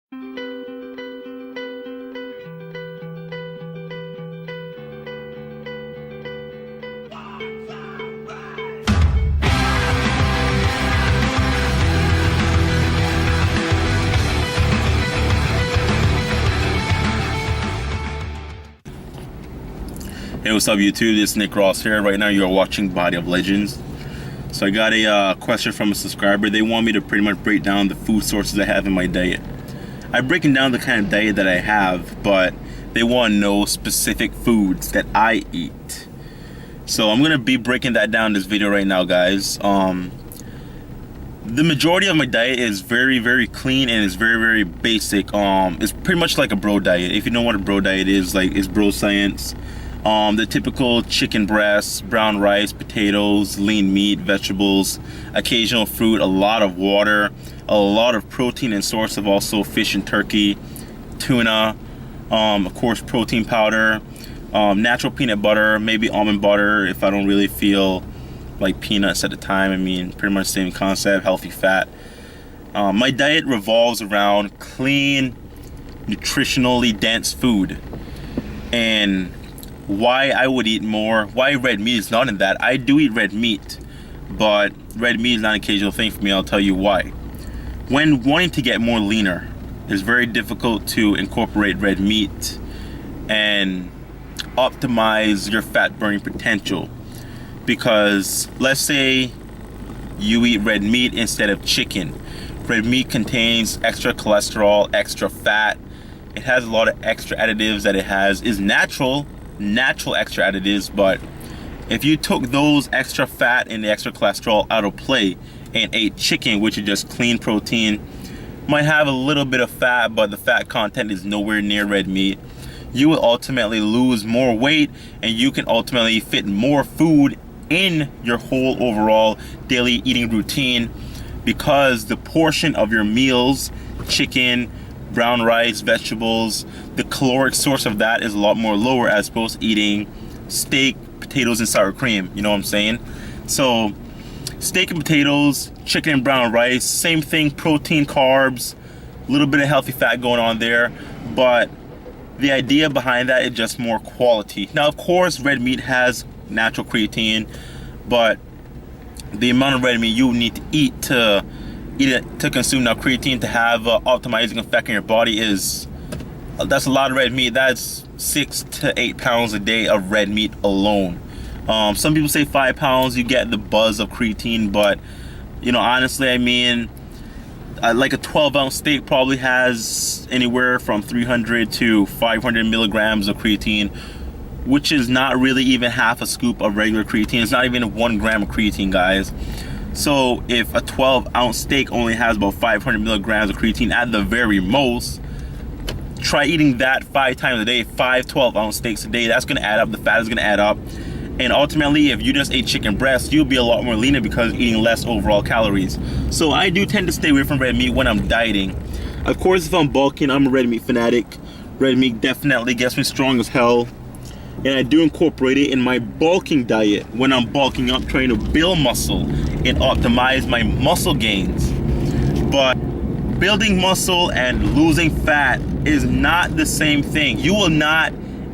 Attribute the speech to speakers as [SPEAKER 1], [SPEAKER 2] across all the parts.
[SPEAKER 1] Hey, what's up YouTube? This is Nick Ross here. Right now you're watching Body of Legends. So I got a question from a subscriber. They want me to pretty much break down the food sources I have in my diet. I'm breaking down the kind of diet that I have, but they want to know specific foods that I eat. So I'm going to be breaking that down in this video right now, guys. The majority of my diet is very clean and it's very basic. It's pretty much like a bro diet. If you know what a bro diet is, like, it's bro science. The typical chicken breasts, brown rice, potatoes, lean meat, vegetables, occasional fruit, a lot of water, a lot of protein and source of also fish and turkey, tuna, of course protein powder, natural peanut butter, maybe almond butter if I don't really feel like peanuts at the time. I mean, pretty much the same concept, healthy fat. My diet revolves around clean, nutritionally dense food. And why I would eat more, why red meat is not in that. I do eat red meat, but red meat is not an occasional thing for me. I'll tell you why. When wanting to get more leaner, it's very difficult to incorporate red meat and optimize your fat burning potential. Because let's say you eat red meat instead of chicken. Red meat contains extra cholesterol, extra fat. It has a lot of extra additives that it has. Is natural extra additives, but if you took those extra fat and the extra cholesterol out of play and ate chicken, which is just clean protein, might have a little bit of fat, but the fat content is nowhere near red meat, you will ultimately lose more weight and you can ultimately fit more food in your whole overall daily eating routine, because the portion of your meals, chicken, brown rice, vegetables, the caloric source of that is a lot more lower as opposed to eating steak, potatoes, and sour cream. You know what I'm saying? So steak and potatoes, chicken and brown rice, same thing, protein, carbs, a little bit of healthy fat going on there, but the idea behind that is just more quality. Now, of course, red meat has natural creatine, but the amount of red meat you need to eat to consume now creatine to have optimizing effect in your body that's a lot of red meat. That's 6 to 8 pounds a day of red meat alone. Some people say 5 pounds, you get the buzz of creatine, but you know, honestly, I mean, like a 12-ounce steak probably has anywhere from 300 to 500 milligrams of creatine, which is not really even half a scoop of regular creatine. It's not even 1 gram of creatine, guys. So if a 12-ounce steak only has about 500 milligrams of creatine at the very most, try eating that 5 times a day, 5 12-ounce steaks a day. That's going to add up. The fat is going to add up. And ultimately, if you just ate chicken breast, you'll be a lot more leaner because you're eating less overall calories. So I do tend to stay away from red meat when I'm dieting. Of course, if I'm bulking, I'm a red meat fanatic. Red meat definitely gets me strong as hell. And I do incorporate it in my bulking diet when I'm bulking up, trying to build muscle and optimize my muscle gains. But building muscle and losing fat is not the same thing. You will not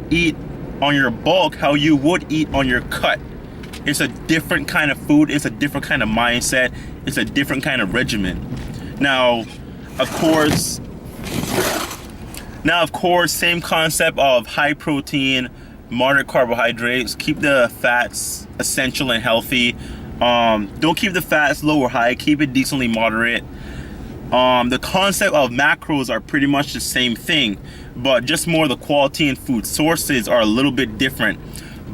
[SPEAKER 1] eat on your bulk how you would eat on your cut. It's a different kind of food. It's a different kind of mindset. It's a different kind of regimen. Now, of course, same concept of high protein, moderate carbohydrates. Keep the fats essential and healthy. Don't keep the fats low or high. Keep it decently moderate. The concept of macros are pretty much the same thing, but just more the quality and food sources are a little bit different.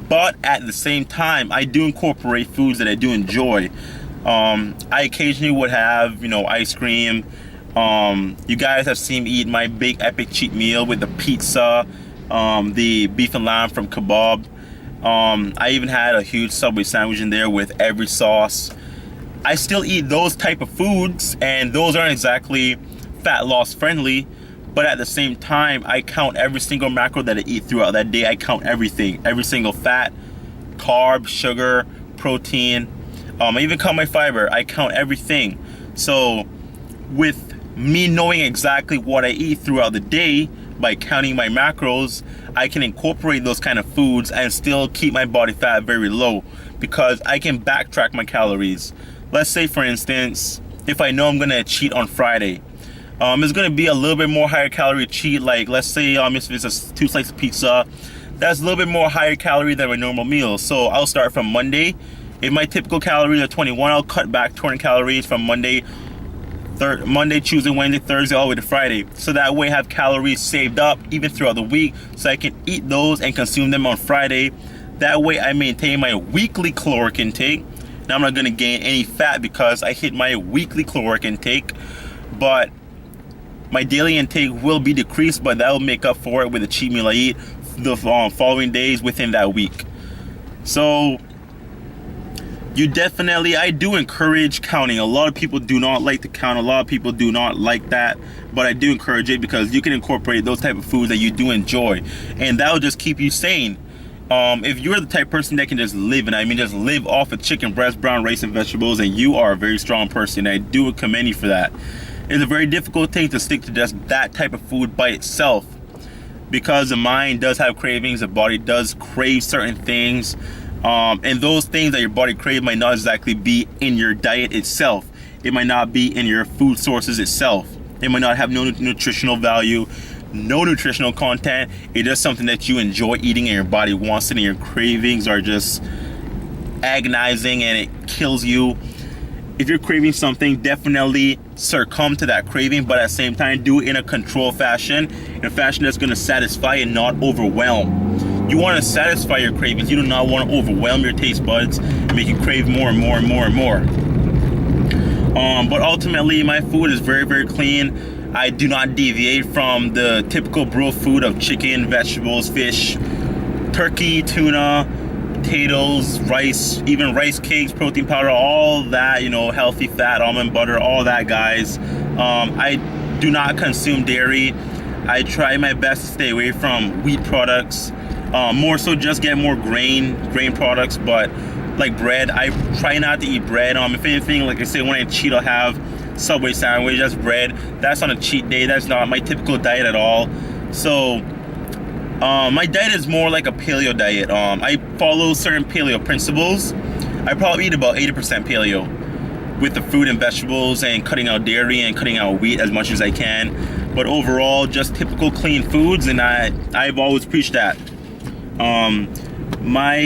[SPEAKER 1] But at the same time, I do incorporate foods that I do enjoy. I occasionally would have, ice cream. You guys have seen me eat my big epic cheat meal with the pizza, the beef and lamb from Kebab. I even had a huge Subway sandwich in there with every sauce. I still eat those type of foods, and those aren't exactly fat loss friendly, but at the same time, I count every single macro that I eat throughout that day. I count everything, every single fat, carb, sugar, protein. I even count my fiber. I count everything. So with me knowing exactly what I eat throughout the day by counting my macros, I can incorporate those kind of foods and still keep my body fat very low, because I can backtrack my calories. Let's say, for instance, if I know I'm gonna cheat on Friday, it's gonna be a little bit more higher calorie cheat. Like, let's say if it's a 2 slices of pizza, that's a little bit more higher calorie than my normal meal. So I'll start from Monday. If my typical calories are 21, I'll cut back 20 calories from Monday, Tuesday, Wednesday, Thursday, all the way to Friday. So that way I have calories saved up even throughout the week, so I can eat those and consume them on Friday. That way I maintain my weekly caloric intake. Now I'm not gonna gain any fat because I hit my weekly caloric intake, but my daily intake will be decreased, but that will make up for it with the cheat meal I eat the following days within that week. So I do encourage counting. A lot of people do not like to count. A lot of people do not like that, but I do encourage it because you can incorporate those type of foods that you do enjoy, and that will just keep you sane. If you're the type of person that can just live, and I mean just live off of chicken breast, brown rice, and vegetables, and you are a very strong person, I do commend you for that. It's a very difficult thing to stick to just that type of food by itself, because the mind does have cravings, the body does crave certain things, and those things that your body craves might not exactly be in your diet itself. It might not be in your food sources itself. It might not have no nutritional value, no nutritional content. It's just something that you enjoy eating and your body wants it, and your cravings are just agonizing and it kills you. If you're craving something, definitely succumb to that craving, but at the same time do it in a controlled fashion, in a fashion that's going to satisfy and not overwhelm. You want to satisfy your cravings. You do not want to overwhelm your taste buds and make you crave more and more and more and more. But ultimately, my food is very, very clean. I do not deviate from the typical bro food of chicken, vegetables, fish, turkey, tuna, potatoes, rice, even rice cakes, protein powder, all that, healthy fat, almond butter, all that, guys. I do not consume dairy. I try my best to stay away from wheat products. More so just get more grain products, but like bread, I try not to eat bread. If anything, like I say, when I cheat, I'll have Subway sandwich, that's bread. That's on a cheat day. That's not my typical diet at all. So my diet is more like a paleo diet. I follow certain paleo principles. I probably eat about 80% paleo with the fruit and vegetables and cutting out dairy and cutting out wheat as much as I can. But overall, just typical clean foods, and I've always preached that. My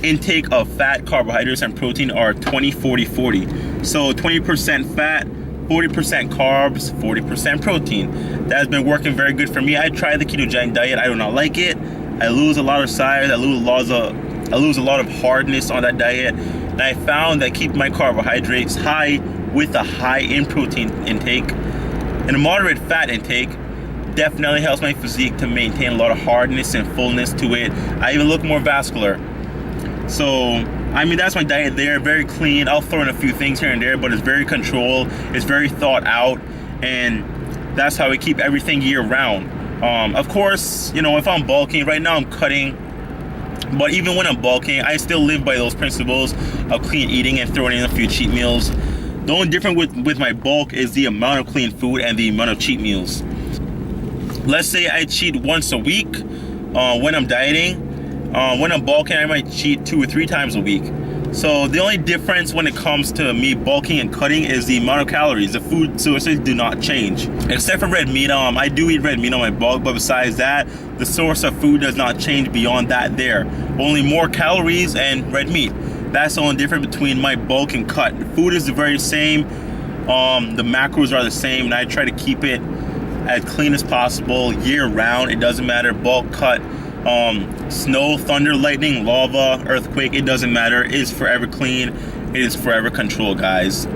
[SPEAKER 1] intake of fat, carbohydrates, and protein are 20, 40, 40. So 20% fat, 40% carbs, 40% protein. That has been working very good for me. I tried the ketogenic diet. I do not like it. I lose a lot of size. I lose a lot of hardness on that diet. And I found that keeping my carbohydrates high with a high in protein intake and a moderate fat intake definitely helps my physique to maintain a lot of hardness and fullness to it. I even look more vascular. So that's my diet there. Very clean. I'll throw in a few things here and there, but it's very controlled. It's very thought out, and that's how we keep everything year round. Of course, if I'm bulking, right now I'm cutting, but even when I'm bulking, I still live by those principles of clean eating and throwing in a few cheat meals. The only difference with my bulk is the amount of clean food and the amount of cheat meals. Let's say I cheat once a week when I'm dieting. When I'm bulking, I might cheat 2 or 3 times a week. So the only difference when it comes to me bulking and cutting is the amount of calories. The food sources do not change. Except for red meat. I do eat red meat on my bulk, but besides that, the source of food does not change beyond that there. Only more calories and red meat. That's the only difference between my bulk and cut. The food is the very same. The macros are the same, and I try to keep it as clean as possible year round. It doesn't matter, bulk, cut, snow, thunder, lightning, lava, earthquake, it doesn't matter. It is forever clean. It is forever control, guys.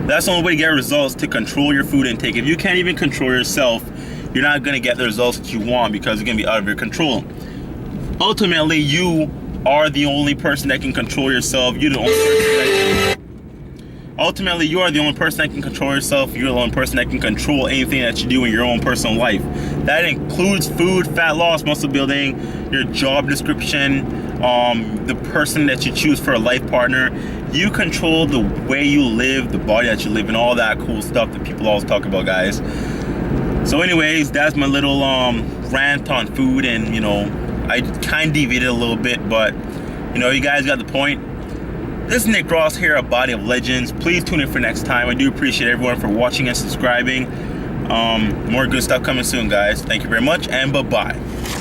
[SPEAKER 1] That's the only way to get results, to control your food intake. If you can't even control yourself, you're not going to get the results that you want, because it's going to be out of your control. Ultimately, you are the only person that can control yourself. You're the only person Ultimately, you are the only person that can control yourself. You're the only person that can control anything that you do in your own personal life. That includes food, fat loss, muscle building, your job description, the person that you choose for a life partner. You control the way you live, the body that you live in, all that cool stuff that people always talk about, guys. So anyways, that's my little rant on food, and you know, I kind of deviated a little bit, but you know, you guys got the point. This is Nick Ross here at Body of Legends. Please tune in for next time. I do appreciate everyone for watching and subscribing. More good stuff coming soon, guys. Thank you very much, and bye-bye.